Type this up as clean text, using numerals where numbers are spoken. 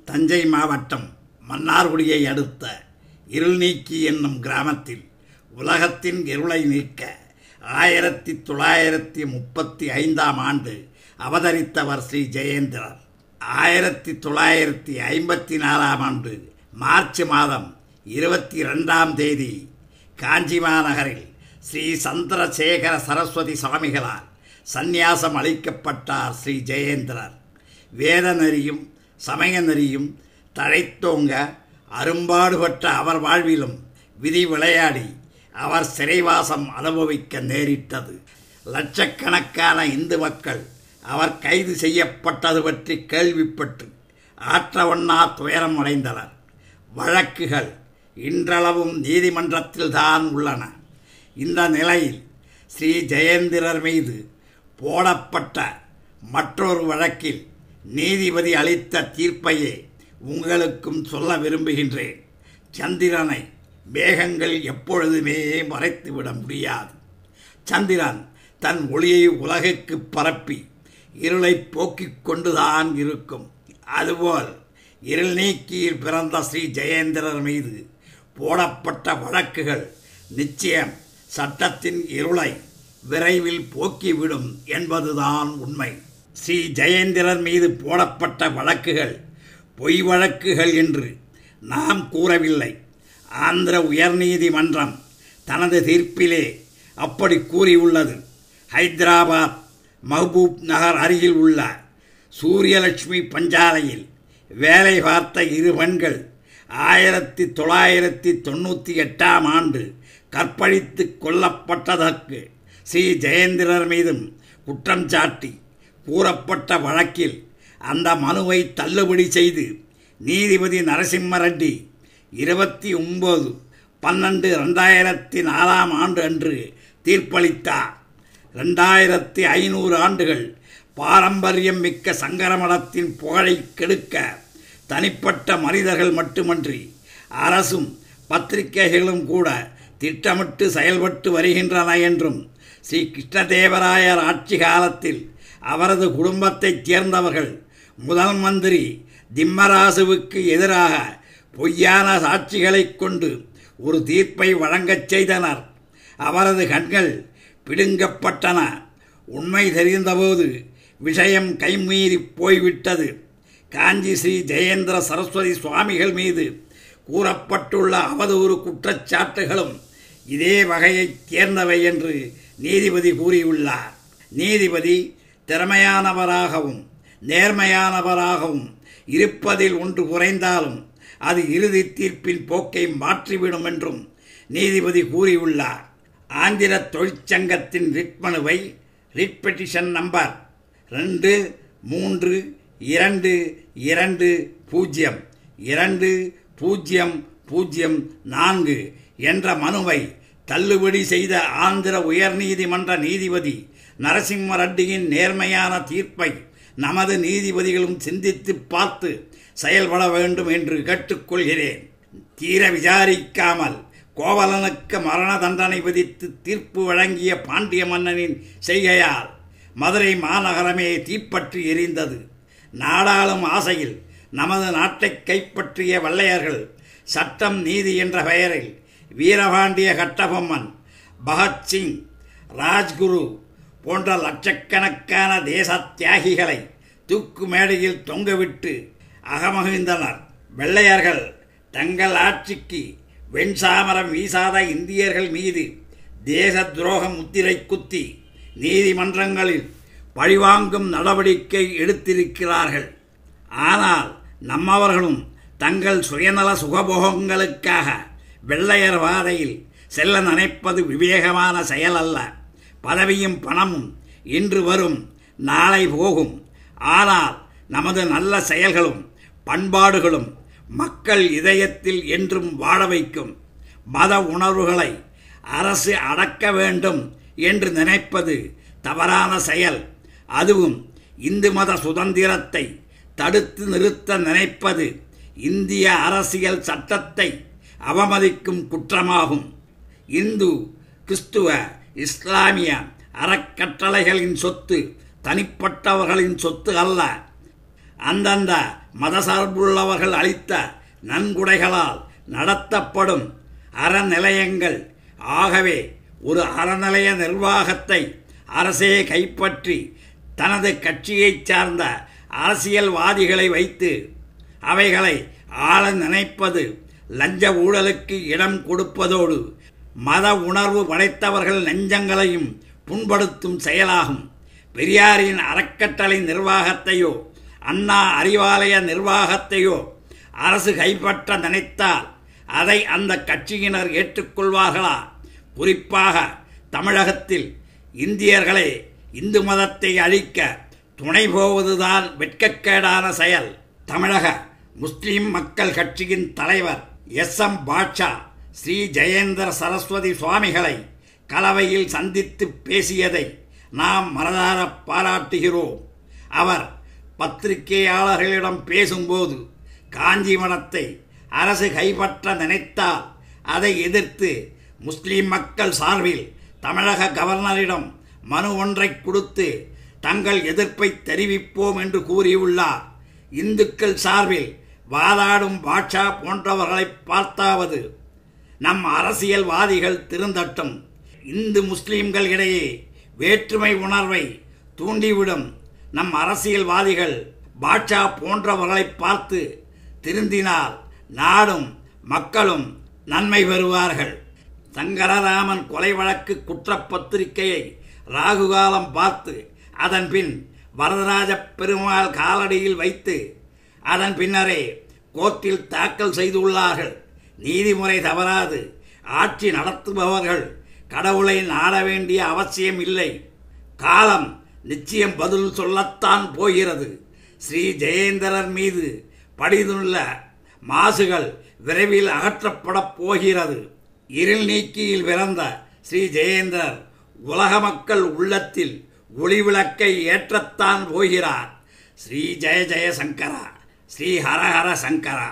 தஞ்சை மாவட்டம் மன்னார்குடியை அடுத்த இருள்நீக்கி என்னும் கிராமத்தில் உலகத்தின் இருளை நீக்க 1935ஆம் ஆண்டு அவதரித்தவர் ஸ்ரீ ஜெயேந்திரர். 1954ஆம் ஆண்டு மார்ச் மாதம் 22ஆம் தேதி காஞ்சி மாநகரில் ஸ்ரீ சந்திரசேகர சரஸ்வதி சுவாமிகளால் சந்நியாசம் அளிக்கப்பட்டார் ஸ்ரீ ஜெயேந்திரர். வேத நெறியும் சமய நெறியும் தழைத்தோங்க அரும்பாடுபட்ட அவர் வாழ்விலும் விதி விளையாடி அவர் சிறைவாசம் அனுபவிக்க நேரிட்டது. லட்சக்கணக்கான இந்து மக்கள் அவர் கைது செய்யப்பட்டது பற்றி கேள்விப்பட்டு ஆற்றவண்ணா துயரம் அடைந்தனர். வழக்குகள் இன்றளவும் நீதிமன்றத்தில்தான் உள்ளன. இந்த நிலையில் ஸ்ரீ ஜெயேந்திரர் மீது போடப்பட்ட மற்றொரு வழக்கில் நீதிபதி அளித்த தீர்ப்பையே உங்களுக்கும் சொல்ல விரும்புகின்றேன். சந்திரனை மேகங்கள் எப்பொழுதுமே மறைத்துவிட முடியாது. சந்திரன் தன் ஒளியை உலகுக்கு பரப்பி இருளை போக்கிக் கொண்டுதான் இருக்கும். அதுபோல் இருள் நீக்கியில் பிறந்த ஸ்ரீ ஜெயேந்திரர் மீது போடப்பட்ட வழக்குகள் நிச்சயம் சட்டத்தின் இருளை விரைவில் போக்கிவிடும் என்பதுதான் உண்மை. ஸ்ரீ ஜெயேந்திரர் மீது போடப்பட்ட வழக்குகள் பொய் வழக்குகள் என்று நாம் கூறவில்லை. ஆந்திர உயர்நீதிமன்றம் தனது தீர்ப்பிலே அப்படி கூறியுள்ளது. ஹைதராபாத் மஹபூப் நகர் அருகில் உள்ள சூரியலட்சுமி பஞ்சாலையில் வேலை பார்த்த இரு பெண்கள் 1998ஆம் ஆண்டு கற்பழித்து கொல்லப்பட்டதற்கு ஸ்ரீ ஜெயேந்திரர் மீதும் குற்றம் சாட்டி கூறப்பட்ட வழக்கில் அந்த மனுவை தள்ளுபடி செய்து நீதிபதி நரசிம்ம ரெட்டி 29/12/2004ஆம் ஆண்டு அன்று தீர்ப்பளித்தார். 2500 ஆண்டுகள் பாரம்பரியம் மிக்க சங்கரமடத்தின் புகழை கெடுக்க தனிப்பட்ட மனிதர்கள் மட்டுமன்றி அரசும் பத்திரிகைகளும் கூட திட்டமிட்டு செயல்பட்டு வருகின்றன என்றும், ஸ்ரீ கிருஷ்ணதேவராயர் ஆட்சி காலத்தில் அவரது குடும்பத்தைச் சேர்ந்தவர்கள் முதல் மந்திரி திம்மராசுவுக்கு எதிராக பொய்யான சாட்சிகளை கொண்டு ஒரு தீர்ப்பை வழங்கச் செய்தனர். அவரது கண்கள் பிடுங்கப்பட்டன. உண்மை தெரிந்தபோது விஷயம் கைமீறி போய்விட்டது. காஞ்சி ஸ்ரீ ஜெயேந்திர சரஸ்வதி சுவாமிகள் மீது கூறப்பட்டுள்ள அவதூறு குற்றச்சாட்டுகளும் இதே வகையைச் சேர்ந்தவை என்று நீதிபதி கூறியுள்ளார். நீதிபதி திறமையானவராகவும் நேர்மையானவராகவும் இருப்பதில் ஒன்று குறைந்தாலும் அது இறுதி தீர்ப்பின் போக்கை மாற்றிவிடும் என்றும் நீதிபதி கூறியுள்ளார். ஆந்திர தொழிற்சங்கத்தின் ரிட் மனுவை ரிட் பெட்டிஷன் நம்பர் 2320202004 என்ற மனுவை தள்ளுபடி செய்த ஆந்திர உயர்நீதிமன்ற நீதிபதி நரசிம்ம ரெட்டியின் நேர்மையான தீர்ப்பை நமது நீதிபதிகளும் சிந்தித்து பார்த்து செயல்பட வேண்டும் என்று கேட்டுக்கொள்கிறேன். தீர விசாரிக்காமல் கோவலனுக்கு மரண தண்டனை விதித்து தீர்ப்பு வழங்கிய பாண்டிய மன்னனின் செய்கையால் மதுரை மாநகரமே தீப்பற்றி எரிந்தது. நாடாளும் ஆசையில் நமது நாட்டை கைப்பற்றிய வெள்ளையர்கள் சட்டம் நீதி என்ற பெயரில் வீரபாண்டிய கட்டபொம்மன், பகத்சிங், ராஜ்குரு போன்ற லட்சக்கணக்கான தேச தியாகிகளை தூக்கு மேடையில் தொங்கவிட்டு அகமகிழ்ந்தனர். வெள்ளையர்கள் தங்கள் ஆட்சிக்கு வெண்சாமரம் வீசாத இந்தியர்கள் மீது தேச துரோக முத்திரை குத்தி நீதிமன்றங்களில் பழிவாங்கும் நடவடிக்கை எடுத்திருக்கிறார்கள். ஆனால் நம்மவர்களும் தங்கள் சுயநல சுகபோகங்களுக்காக வெள்ளையர் பாதையில் செல்ல நினைப்பது விவேகமான செயல் அல்ல. பதவியும் பணமும் இன்று வரும் நாளை போகும். ஆனால் நமது நல்ல செயல்களும் பண்பாடுகளும் மக்கள் இதயத்தில் என்றும் வாழ வைக்கும். மத உணர்வுகளை அரசு அடக்க வேண்டும் என்று நினைப்பது தவறான செயல். அதுவும் இந்து மத சுதந்திரத்தை தடுத்து நிறுத்த நினைப்பது இந்திய அரசியல் சட்டத்தை அவமதிக்கும் குற்றமாகும். இந்து, கிறிஸ்துவ, இஸ்லாமிய அறக்கட்டளைகளின் சொத்து தனிப்பட்டவர்களின் சொத்து அல்ல. அந்தந்த மதசார்புள்ளவர்கள் அளித்த நன்கொடைகளால் நடத்தப்படும் அறநிலையங்கள். ஆகவே ஒரு அறநிலைய நிர்வாகத்தை அரசே கைப்பற்றி தனது கட்சியைச் சார்ந்த அரசியல்வாதிகளை வைத்து அவைகளை ஆள நினைப்பது லஞ்ச ஊழலுக்கு இடம் கொடுப்பதோடு மத உணர்வு படைத்தவர்கள் நெஞ்சங்களையும் புண்படுத்தும் செயலாகும். பெரியாரின் அறக்கட்டளை நிர்வாகத்தையோ அண்ணா அறிவாலய நிர்வாகத்தையோ அரசு கைப்பற்ற நினைத்தால் அதை அந்த கட்சியினர் ஏற்றுக்கொள்வார்களா? குறிப்பாக தமிழகத்தில் இந்தியர்களே இந்து மதத்தை அழிக்க துணை போவதுதான் வெட்கக்கேடான செயல். தமிழக முஸ்லிம் மக்கள் கட்சியின் தலைவர் SM பாட்ஷா ஸ்ரீ ஜெயேந்திர சரஸ்வதி சுவாமிகளை கலவையில் சந்தித்து பேசியதை நாம் மனதார பாராட்டுகிறோம். அவர் பத்திரிகையாளர்களிடம் பேசும்போது காஞ்சி மடத்தை அரசு கைப்பற்ற நினைத்தால் அதை எதிர்த்து முஸ்லிம் மக்கள் சார்பில் தமிழக கவர்னரிடம் மனு ஒன்றை கொடுத்து தங்கள் எதிர்ப்பை தெரிவிப்போம் என்று கூறியுள்ளார். இந்துக்கள் சார்பில் வாதாடும் பாட்ஷா போன்றவர்களை பார்த்தாவது நம் அரசியல்வாதிகள் திருந்தட்டும். இந்து முஸ்லிம்கள் இடையே வேற்றுமை உணர்வை தூண்டிவிடும் நம் அரசியல்வாதிகள் பாட்ஷா போன்றவர்களை பார்த்து திருந்தினால் நாடும் மக்களும் நன்மை பெறுவார்கள். சங்கரராமன் கொலை வழக்கு குற்றப்பத்திரிகையை ராகுகாலம் பார்த்து அதன் பின் வரதராஜ பெருமாள் காலடியில் வைத்து அதன் பின்னரே கோர்ட்டில் தாக்கல் செய்துள்ளார்கள். நீதிமுறை தவறாது. ஆட்சி நடத்துபவர்கள் கடவுளை நாட வேண்டிய அவசியம் இல்லை. காலம் நிச்சயம் பதில் சொல்லத்தான் போகிறது. ஸ்ரீ ஜெயேந்திரர் மீது படிந்துள்ள மாசுகள் விரைவில் அகற்றப்படப் போகிறது. இருள் நீக்கியில் பிறந்த ஸ்ரீ ஜெயேந்திரர் உலக மக்கள் உள்ளத்தில் ஒளிவிளக்கை ஏற்றத்தான் போகிறார். ஸ்ரீ ஜெய ஜெய சங்கரா, ஸ்ரீ ஹர ஹர சங்கரா.